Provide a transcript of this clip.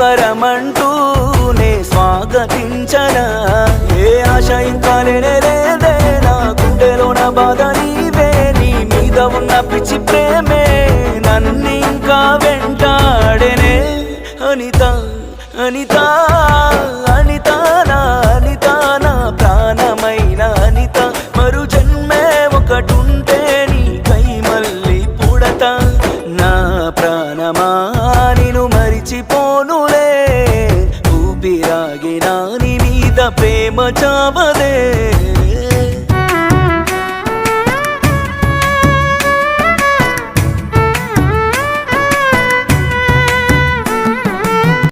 వరమంటూనే స్వాగతించనా ఏ ఆశ ఇంకా లేదే నా గుండెలోన బాధ నీవే నీ మీద ఉన్న పిచ్చి ప్రేమే నన్నింకా వెంటాడెనే అనిత అనిత అనిత నా అనిత నా ప్రాణమైన అనిత మరు జన్మే ఒకటుంటే నీకై మళ్ళీ పుడతా నా ప్రాణమా నిన్ను మరిచిపోనులే ఊపిరాగినా నీ మీద ప్రేమ చావదే